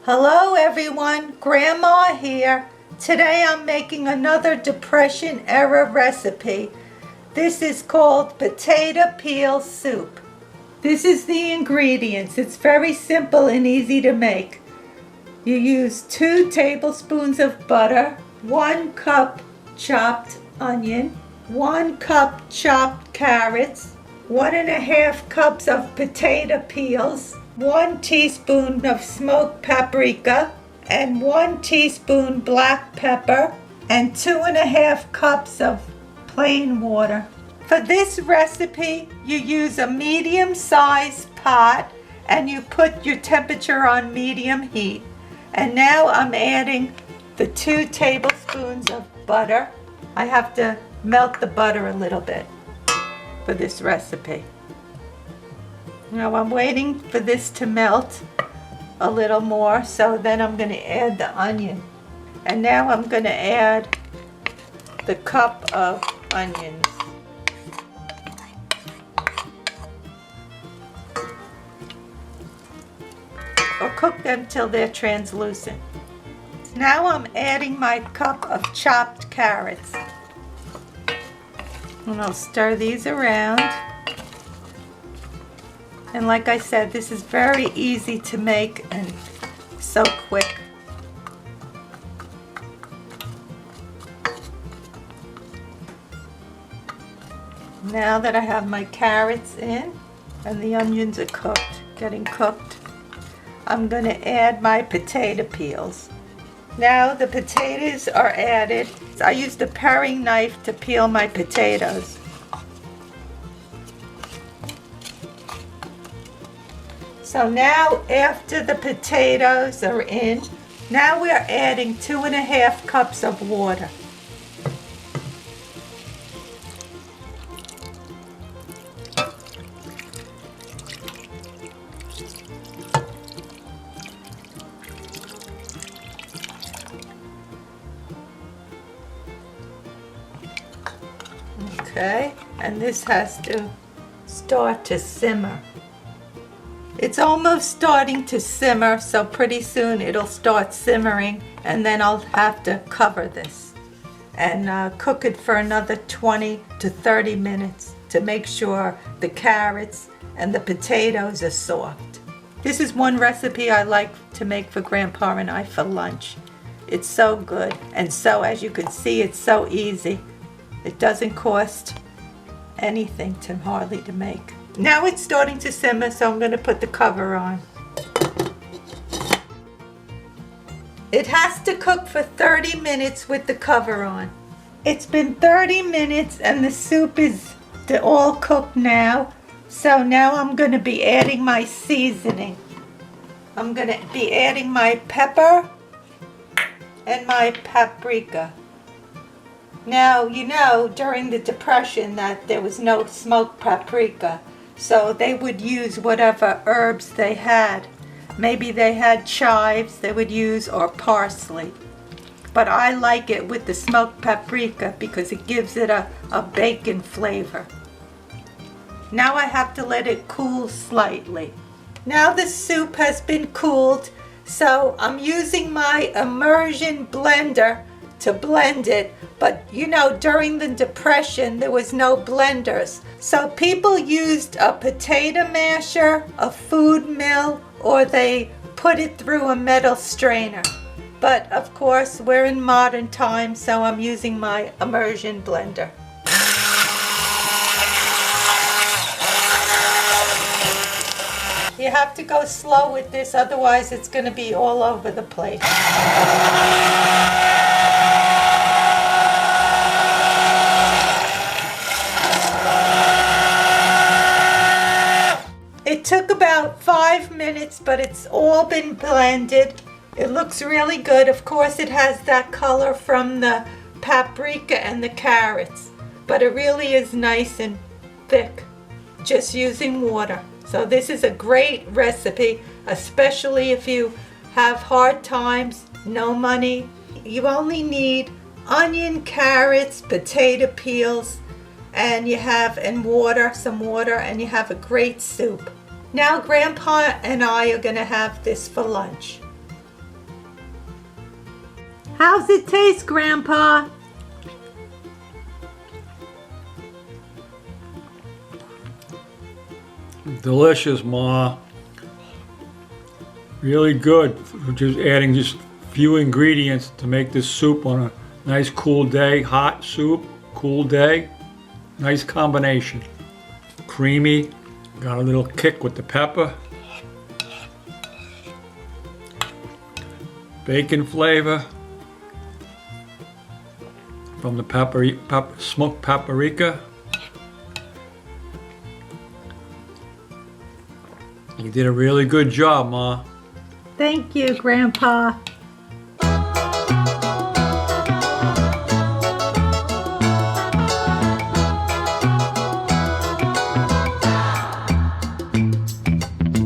Hello everyone, Grandma here. Today I'm making another Depression era recipe. This is called potato peel soup. This is the ingredients. It's very simple and easy to make. You use 2 tablespoons of butter, 1 cup chopped onion, 1 cup chopped carrots, 1.5 cups of potato peels, 1 teaspoon of smoked paprika, and 1 teaspoon black pepper, and 2.5 cups of plain water. For this recipe, you use a medium-sized pot and you put your temperature on medium heat. And now I'm adding the 2 tablespoons of butter. I have to melt the butter a little bit for this recipe. Now I'm waiting for this to melt a little more, so then I'm going to add the onion. And now I'm going to add the cup of onions. Or cook them till they're translucent. Now I'm adding my cup of chopped carrots. And I'll stir these around. And like I said, this is very easy to make and so quick. Now that I have my carrots in and the onions are getting cooked, I'm going to add my potato peels. Now the potatoes are added. I used a paring knife to peel my potatoes. So now after the potatoes are in, now we're adding 2.5 cups of water. Okay, and this has to start to simmer. It's almost starting to simmer, so pretty soon it'll start simmering, and then I'll have to cover this and cook it for another 20 to 30 minutes to make sure the carrots and the potatoes are soft. This is one recipe I like to make for Grandpa and I for lunch. It's so good, and so as you can see, it's so easy. It doesn't cost anything hardly to make. Now it's starting to simmer, so I'm going to put the cover on. It has to cook for 30 minutes with the cover on. It's been 30 minutes and the soup is all cooked now. So now I'm going to be adding my seasoning. I'm going to be adding my pepper and my paprika. Now, you know, during the Depression that there was no smoked paprika. So they would use whatever herbs they had. Maybe they had chives they would use, or parsley. But I like it with the smoked paprika because it gives it a bacon flavor. Now I have to let it cool slightly. Now the soup has been cooled, so I'm using my immersion blender to blend it. But you know, during the Depression there was no blenders, so people used a potato masher, a food mill, or they put it through a metal strainer. But of course we're in modern times, so I'm using my immersion blender. You have to go slow with this, otherwise it's going to be all over the place. It took about 5 minutes, but it's all been blended. It looks really good. Of course, it has that color from the paprika and the carrots, but it really is nice and thick, just using water. So this is a great recipe, especially if you have hard times, no money. You only need onion, carrots, potato peels, and water, some water, and you have a great soup. Now Grandpa and I are going to have this for lunch. How's it taste, Grandpa? Delicious, Ma. Really good. Just adding just few ingredients to make this soup on a nice cool day. Hot soup, cool day. Nice combination. Creamy. Got a little kick with the pepper. Bacon flavor from the smoked paprika. You did a really good job, Ma. Thank you, Grandpa.